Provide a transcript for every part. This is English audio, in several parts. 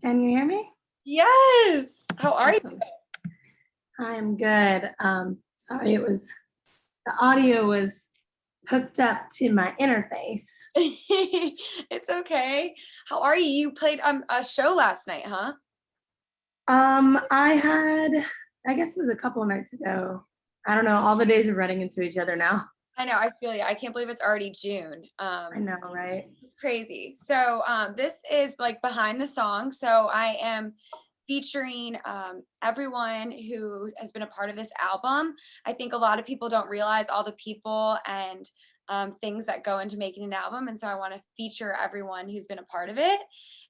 Can you hear me? Yes. How are you? Awesome. I'm good. Sorry, the audio was hooked up to my interface. It's okay. How are you? You played a show last night, huh? I had, I guess it was a couple of nights ago. I don't know, all the days are running into each other now. I know, I feel you. I can't believe it's already June. I know, right? It's crazy. So this is like behind the song. So I am featuring everyone who has been a part of this album. I think a lot of people don't realize all the people and things that go into making an album. And so I want to feature everyone who's been a part of it.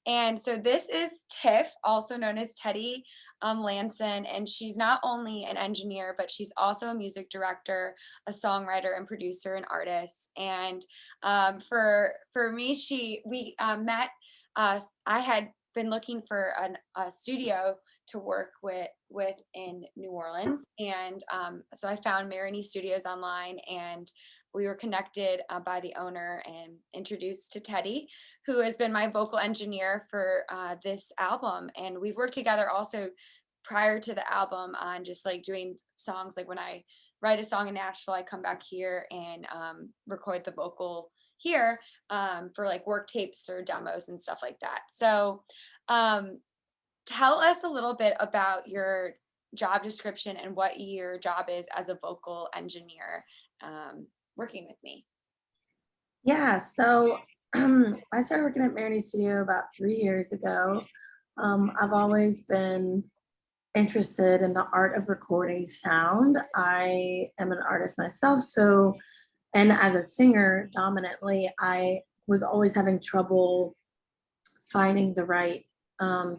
And so this is Tiff, also known as Teddy Lamson. And she's not only an engineer, but she's also a music director, a songwriter, and producer and artist. And for me, we met. I had been looking for a studio to work with in New Orleans, and so I found Marini Studios online, and we were connected by the owner and introduced to Teddy, who has been my vocal engineer for this album, and we've worked together also prior to the album on just like doing songs. Like when I write a song in Nashville, I come back here and record the vocal here for like work tapes or demos and stuff like that. So um, tell us a little bit about your job description and what your job is as a vocal engineer working with me. Yeah, so I started working at Marini Studio about 3 years ago. I've always been interested in the art of recording sound. I am an artist myself, and as a singer dominantly, I was always having trouble finding the right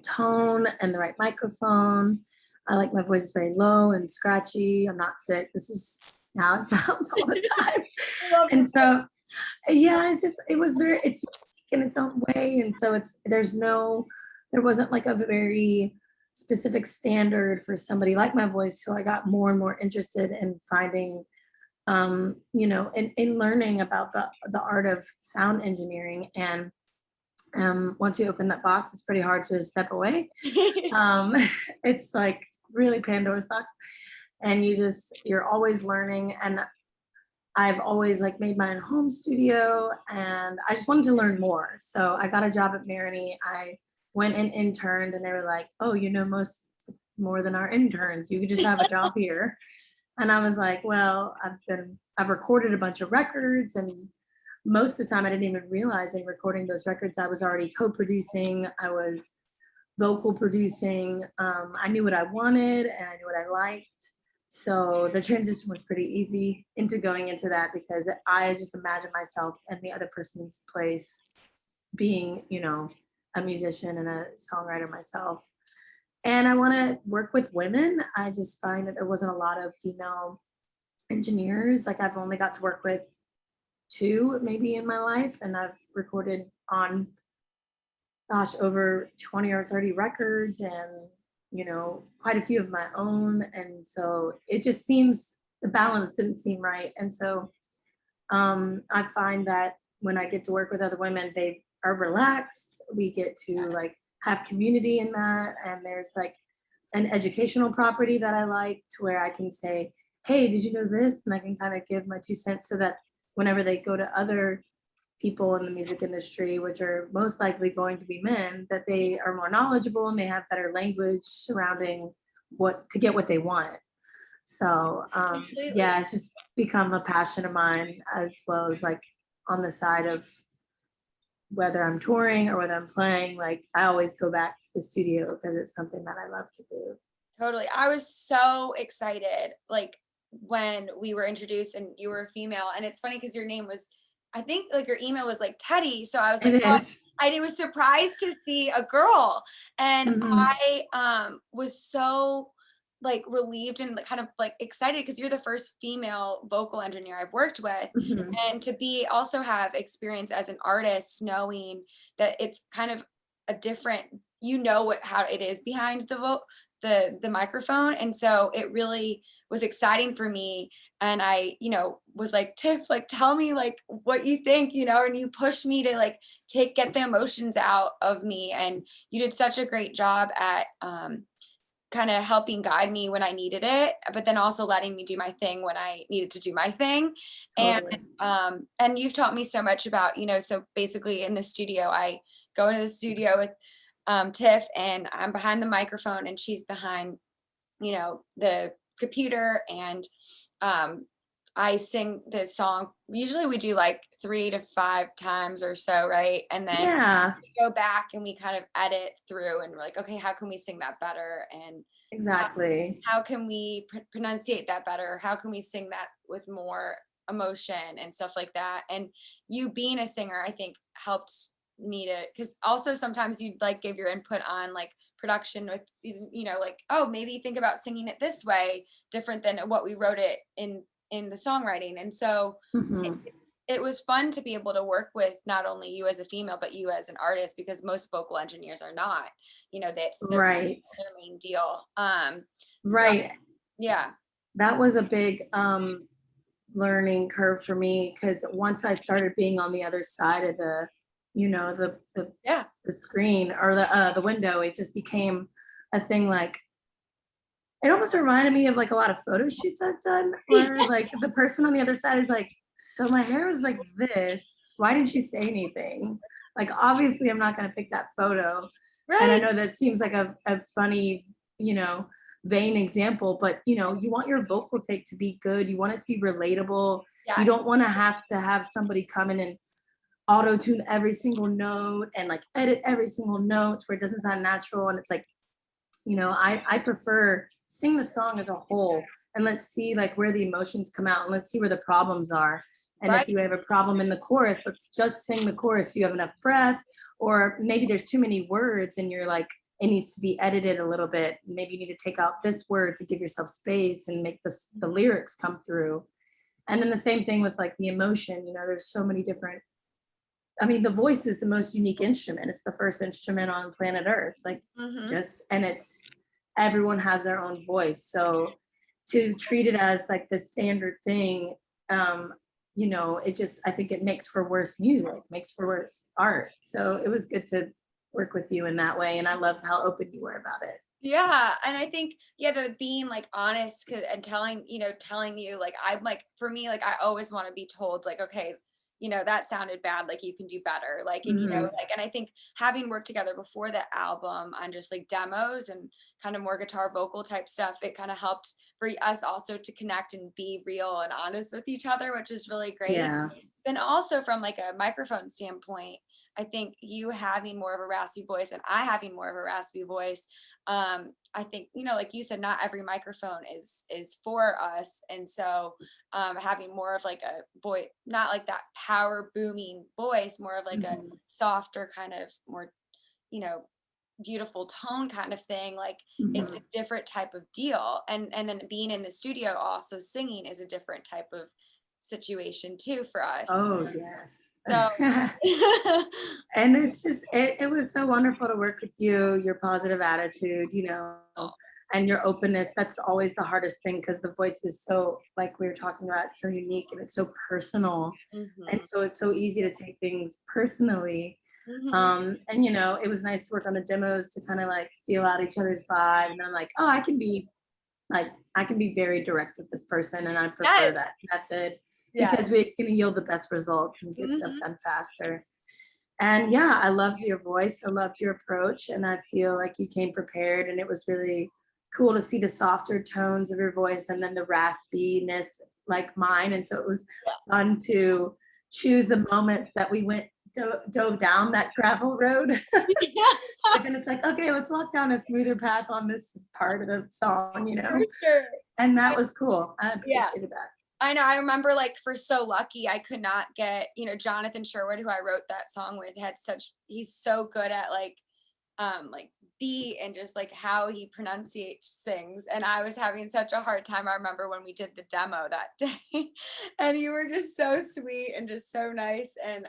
tone and the right microphone. I like my voice is very low and scratchy. I'm not sick. This is how it sounds all the time. I love And so, yeah, it was it's unique in its own way. And so there wasn't like a very specific standard for somebody like my voice. So I got more and more interested in finding in learning about the art of sound engineering. And once you open that box, it's pretty hard to step away. it. Um, it's like really Pandora's box, and you're always learning. And I've always like made my own home studio, and I just wanted to learn more. So I got a job at Marini. I went and interned, and they were like, "Oh, you know most more than our interns. You could just have a job here." And I was like, well, I've recorded a bunch of records, and most of the time I didn't even realize in recording those records I was already co-producing, I was vocal producing. I knew what I wanted and I knew what I liked. So the transition was pretty easy into going into that, because I just imagined myself in the other person's place, being, a musician and a songwriter myself. And I want to work with women. I just find that there wasn't a lot of female engineers. Like I've only got to work with two maybe in my life, and I've recorded on, gosh, over 20 or 30 records, and quite a few of my own. And so it just seems the balance didn't seem right. And so I find that when I get to work with other women, they are relaxed. We get to like have community in that, and there's like an educational property that I like, to where I can say, "Hey, did you know this?" And I can kind of give my 2 cents, so that whenever they go to other people in the music industry, which are most likely going to be men, that they are more knowledgeable and they have better language surrounding what to get what they want. So yeah, it's just become a passion of mine, as well as like on the side of whether I'm touring or whether I'm playing, like I always go back to the studio because it's something that I love to do. Totally. I was so excited like when we were introduced and you were a female. And it's funny because your name was, I think like your email was like Teddy. So I was It like, oh, is. I was surprised to see a girl. And Mm-hmm. I was so like relieved and kind of like excited because you're the first female vocal engineer I've worked with. Mm-hmm. And to be also have experience as an artist, knowing that it's kind of a different, how it is behind the microphone. And so it really was exciting for me. And I, was like, Tiff, like, tell me like what you think, and you pushed me to like get the emotions out of me. And you did such a great job at, kind of helping guide me when I needed it, but then also letting me do my thing when I needed to do my thing. And Totally. and you've taught me so much about, so basically in the studio, I go into the studio with Tiff, and I'm behind the microphone and she's behind, the computer, and I sing the song. Usually we do like 3 to 5 times or so, right? And then Yeah, go back and we kind of edit through, and we're like, okay, how can we sing that better? And exactly. how can we pronunciate that better? How can we sing that with more emotion and stuff like that? And you being a singer, I think helped me to, because also sometimes you like give your input on like production with, like, oh, maybe think about singing it this way, different than what we wrote it in the songwriting. And so Hmm. it was fun to be able to work with not only you as a female, but you as an artist, because most vocal engineers are not, that's Right. their main deal. So Right. yeah. That was a big learning curve for me because once I started being on the other side of the, you know, Yeah. the screen or the window, it just became a thing. Like it almost reminded me of like a lot of photo shoots I've done, where like the person on the other side is like, "So my hair was like this. Why didn't you say anything?" Like obviously I'm not gonna pick that photo. And I Right. know that seems like a funny, you know, vain example, but you want your vocal take to be good. You want it to be relatable. You Yeah. don't want to have somebody come in and auto tune every single note and like edit every single note where it doesn't sound natural. And it's like, I prefer sing the song as a whole and let's see like where the emotions come out and let's see where the problems are. And Right. if you have a problem in the chorus, let's just sing the chorus so you have enough breath. Or maybe there's too many words and you're like, it needs to be edited a little bit. Maybe you need to take out this word to give yourself space and make the lyrics come through. And then the same thing with like the emotion, there's so many different. I mean, the voice is the most unique instrument. It's the first instrument on planet Earth. Like Hmm. just and it's everyone has their own voice. So to treat it as like the standard thing, it just I think it makes for worse music, makes for worse art. So it was good to work with you in that way. And I loved how open you were about it. Yeah. And I think, yeah, the being like honest and telling you, like, I'm like, for me, like, I always want to be told, like, okay, that sounded bad, like you can do better. Like, and Hmm. like, and I think having worked together before the album on just like demos and kind of more guitar vocal type stuff, it kind of helped for us also to connect and be real and honest with each other, which is really great. Yeah. And also from like a microphone standpoint, I think you having more of a raspy voice and I having more of a raspy voice, I think, like you said, not every microphone is for us. And so having more of like a voice, not like that power booming voice, more of like a Hmm. softer kind of more, you know beautiful tone kind of thing, like it's Hmm. a different type of deal. And then being in the studio also singing is a different type of situation too for us. Oh yes. So And it's just it was so wonderful to work with you, your positive attitude, and your openness. That's always the hardest thing because the voice is so, like we were talking about, so unique and it's so personal. And Mhm, so it's so easy to take things personally. mhm. And it was nice to work on the demos to kind of like feel out each other's vibe. And I'm like, oh, I can be very direct with this person and I prefer Yes, that method yeah. because we can yield the best results and get stuff Mhm. done faster. And yeah, I loved your voice. I loved your approach. And I feel like you came prepared. And it was really cool to see the softer tones of your voice and then the raspiness like mine. And so it was fun to choose the moments that we dove down that gravel road. But then it's like, okay, let's walk down a smoother path on this part of the For song. sure. And that was cool. I Yeah. appreciated that. I know. I remember like for So Lucky, I could not get, Jonathan Sherwood, who I wrote that song with, he's so good at like beat and just like how he pronunciates things. And I was having such a hard time. I remember when we did the demo that day and you were just so sweet and just so nice. And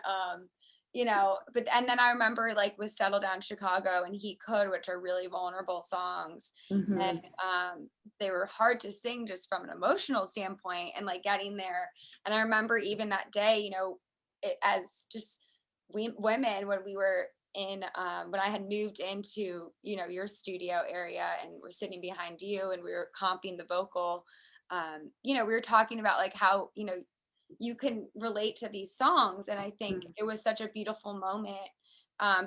but and then I remember like with Settle Down Chicago and He Could, which are really vulnerable songs. And Mhm. they were hard to sing just from an emotional standpoint and like getting there. And I remember even that day, as just women, when we were in when I had moved into your studio area and we're sitting behind you and we were comping the vocal, we were talking about like how you can relate to these songs. And I think Mm. it was such a beautiful moment,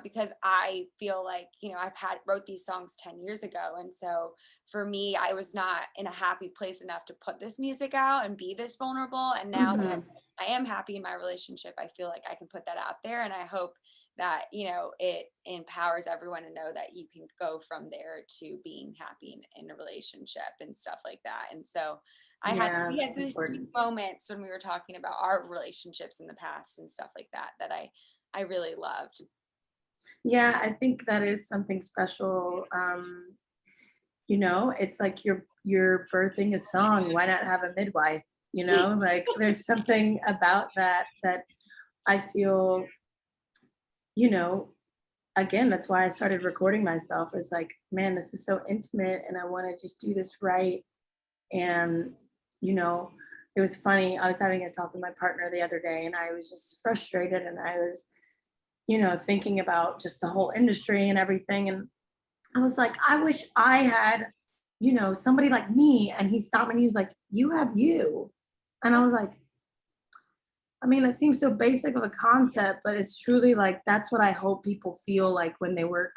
because I feel like, I've wrote these songs 10 years ago. And so for me, I was not in a happy place enough to put this music out and be this vulnerable. And now that Mhm. I am happy in my relationship, I feel like I can put that out there. And I hope that, it empowers everyone to know that you can go from there to being happy in a relationship and stuff like that. And so Yeah, we had that's these important. moments when we were talking about our relationships in the past and stuff like that, that I really loved. Yeah, I think that is something special. It's like you're birthing a song. Why not have a midwife? Like there's something about that I feel, you know, again, that's why I started recording myself. It's like, man, this is so intimate and I want to just do this right. And, you know, it was funny. I was having a talk with my partner the other day and I was just frustrated and I was, thinking about just the whole industry and everything. And I was like, I wish I had, somebody like me. And he stopped me and he was like, you have you. And I was like, I mean, it seems so basic of a concept, but it's truly like that's what I hope people feel like when they work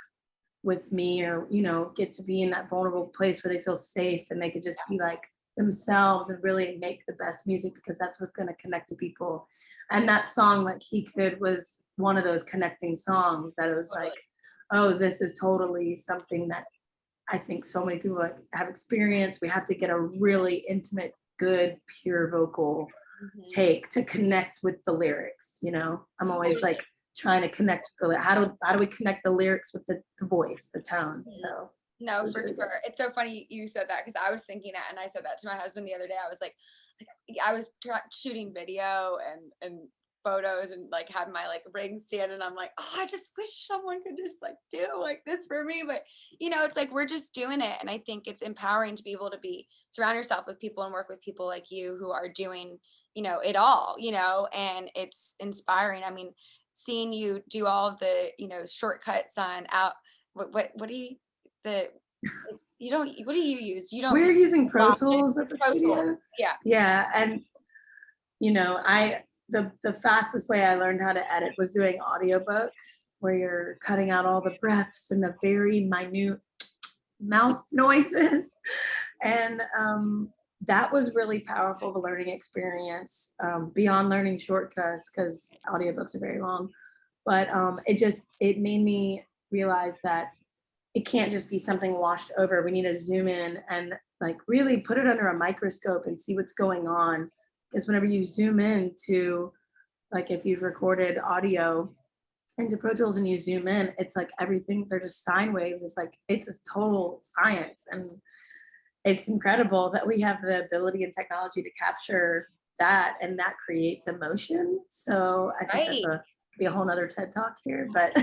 with me or, get to be in that vulnerable place where they feel safe and they could just be like themselves and really make the best music because that's what's going to connect to people. And that song, like He Could, was one of those connecting songs that it was like, oh, this is totally something that I think so many people like have experienced. We have to get a really intimate, good, pure vocal Mhm. take to connect with the lyrics. I'm always like trying to connect with how do we connect the lyrics with the voice, the tone. Mhm. So it No, was for really good. sure. It's so funny you said that because I was thinking that, and I said that to my husband the other day. I was like I was shooting video and photos and like had my like ring stand, and I'm like, oh, I just wish someone could just like do like this for me. But it's like we're just doing it, and I think it's empowering to be able to be surround yourself with people and work with people like you who are doing it all, and it's inspiring. I mean, seeing you do all of the shortcuts on out what do you the you don't what do you use? You don't use We're using Pro Logic? Tools at the Pro Tools. studio. Yeah. Yeah, and I the fastest way I learned how to edit was doing audiobooks where you're cutting out all the breaths and the very minute mouth noises. And that was really powerful of a learning experience, beyond learning shortcuts because audiobooks are very long. But it made me realize that it can't just be something washed over. We need to zoom in and like really put it under a microscope and see what's going on. Because whenever you zoom in to, like, if you've recorded audio into Pro Tools and you zoom in, it's like everything, they're just sine waves. It's like, it's a total science. And it's incredible that we have the ability and technology to capture that and that creates emotion. So I think that's Right. be a whole nother TED talk here, but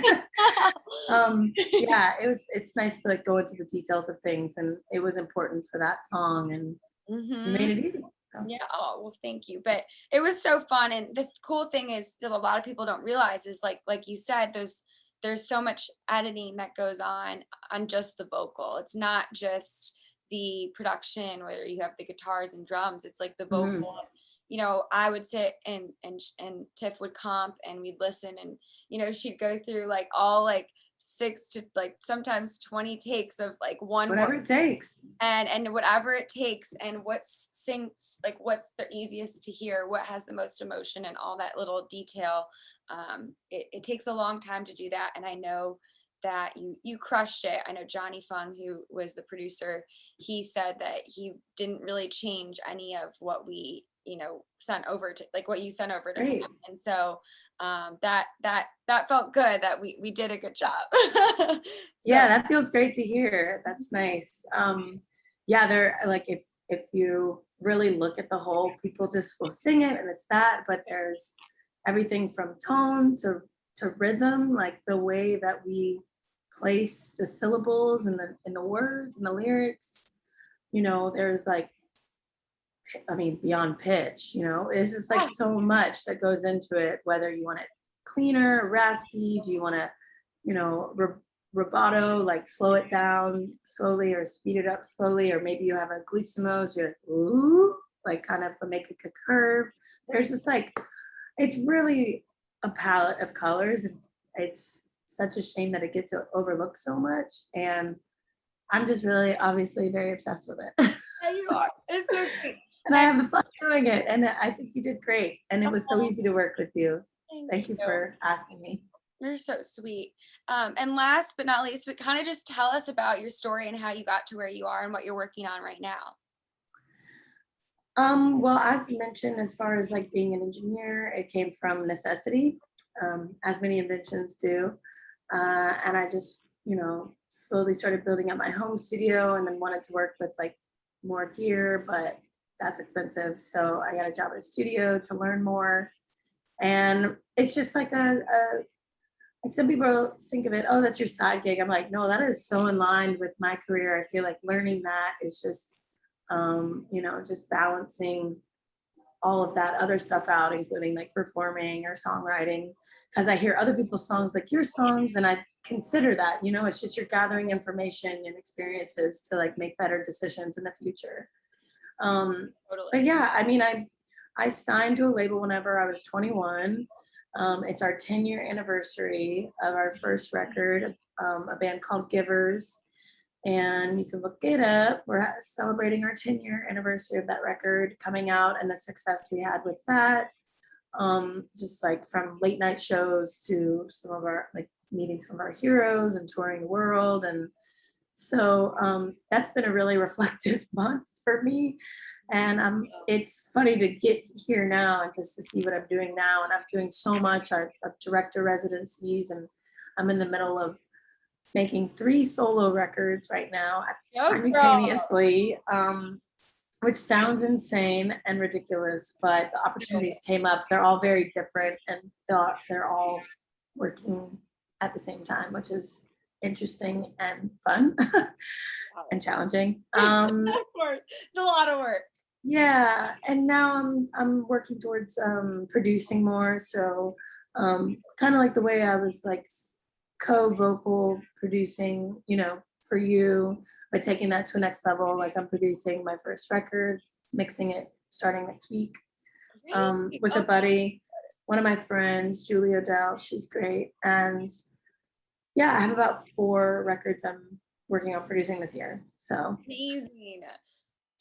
yeah, it's nice to like go into the details of things and it was important for that song and you Mhm. made it easy. So. Yeah. Oh, well, thank you. But it was so fun. And the cool thing is that a lot of people don't realize is like you said, there's so much editing that goes on just the vocal. It's not just the production where you have the guitars and drums. It's like the Mhm. vocal. I would sit and Tiff would comp and we'd listen and she'd go through like all like 6 to like sometimes 20 takes of like one Whatever it takes. and whatever it takes and what's the easiest to hear, what has the most emotion and all that little detail. It takes a long time to do that, and I know that you crushed it. I know Johnny Fung, who was the producer, he said that he didn't really change any of what we sent over to like what you sent over to him. Great. And so that felt good that we did a good job. So Yeah, that feels great to hear. That's nice. Yeah, they're like if you really look at the whole, people just will sing it and it's that, but there's everything from tone to to rhythm, like the way that we place the syllables in the words and the lyrics. There's like, I mean, beyond pitch, it's just like Yeah. so much that goes into it, whether you want it cleaner, raspy, do you want to, rubato, like slow it down slowly or speed it up slowly, or maybe you have a glissimo, so you're like, ooh, like kind of make like a curve. There's just like, it's really a palette of colors, and it's such a shame that it gets overlooked so much. And I'm just really obviously very obsessed with it. Yeah, you are. It's so great. And I have the fun doing it. And I think you did great. And it was so Oh, easy to work with you. Thank you you. for asking me. You're so sweet. And last but not least, but kind of just tell us about your story and how you got to where you are and what you're working on right now. Well, as mentioned, as far as like being an engineer, it came from necessity, as many inventions do. And I just, slowly started building up my home studio and then wanted to work with like more gear, but that's expensive. So I got a job at a studio to learn more. And it's just like like some people think of it, oh, that's your side gig. I'm like, no, that is so in line with my career. I feel like learning that is just, just balancing all of that other stuff out, including like performing or songwriting. Because I hear other people's songs like your songs, and I consider that, it's just you're gathering information and experiences to like make better decisions in the future. Totally. But yeah, I mean, I signed to a label whenever I was 21. It's our 10-year anniversary of our first record, a band called Givers. And you can look it up. We're celebrating our 10-year anniversary of that record coming out and the success we had with that. Just like from late night shows to some of our, like meeting some of our heroes and touring the world. And so that's been a really reflective month for me. And it's funny to get here now and just to see what I'm doing now. And I'm doing so much of director residencies, and I'm in the middle of making 3 solo records right now simultaneously, which sounds insane and ridiculous, but the opportunities came up. They're all very different, and they're all working at the same time, which is interesting and fun and challenging. Of course, it's a lot of work. Yeah, and now I'm working towards producing more. So kind of like the way I was like co-vocal producing, for you, but taking that to a next level. Like I'm producing my first record, mixing it starting next week with a buddy, one of my friends, Julie Odell. She's great, and yeah, I have about 4 records I'm working on producing this year. So Amazing.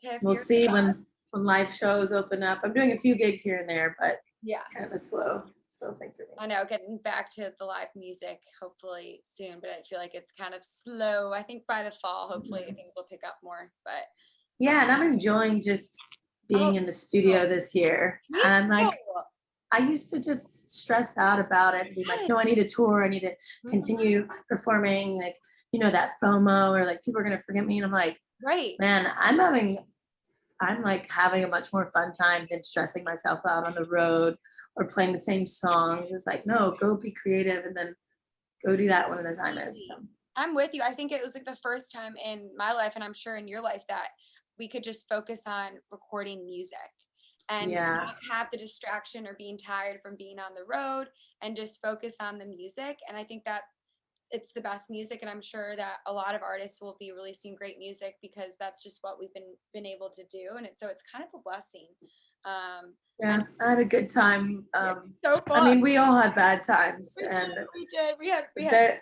Tiff, we'll see when live shows open up. I'm doing a few gigs here and there, but yeah, it's kind of a slow thing for me. I know, getting back to the live music hopefully soon, but I feel like it's kind of slow. I think by the fall, hopefully things will pick up more. But yeah, and I'm enjoying just being in the studio this year. me And I'm like, too. I used to just stress out about it and be like, no, I need a tour. I need to continue performing. Like, that FOMO, or like people are going to forget me. And I'm like, Right. man, I'm like having a much more fun time than stressing myself out on the road or playing the same songs. It's like, no, go be creative and then go do that when the time is. So. I'm with you. I think it was like the first time in my life, and I'm sure in your life, that we could just focus on recording music and not have the distraction or being tired from being on the road, and just focus on the music. And I think that it's the best music, and I'm sure that a lot of artists will be releasing great music because that's just what we've been able to do. And so it's kind of a blessing. Yeah, I had a good time. So fun. I mean, we all had bad times, and we did. We had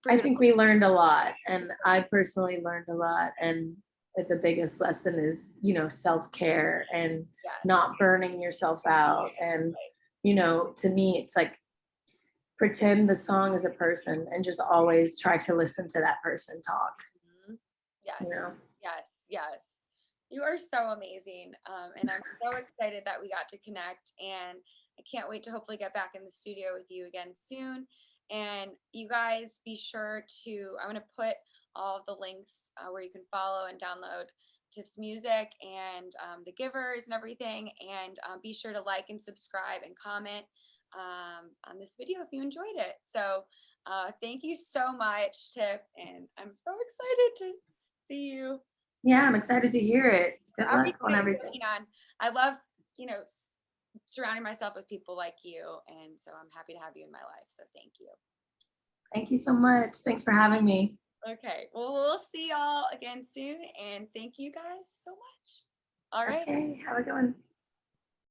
I think we learned a lot, and I personally learned a lot. And the biggest lesson is, self-care and not burning yourself out. And, to me, it's like pretend the song is a person and just always try to listen to that person talk. Yes. Yes. You are so amazing. And I'm so excited that we got to connect, and I can't wait to hopefully get back in the studio with you again soon. And you guys be sure to, I'm going to put all of the links where you can follow and download Tiff's music and the Givers and everything. And be sure to like and subscribe and comment. on this video if you enjoyed it. So thank you so much, Tiff, and I'm so excited to see you. Yeah, I'm excited to hear it. Good luck Everything on that you're everything. working on. I love, surrounding myself with people like you, and so I'm happy to have you in my life. So thank you. Thank you so much. Thanks for having me. Okay, well, we'll see y'all again soon, and thank you guys so much. All right. Okay, have a good one.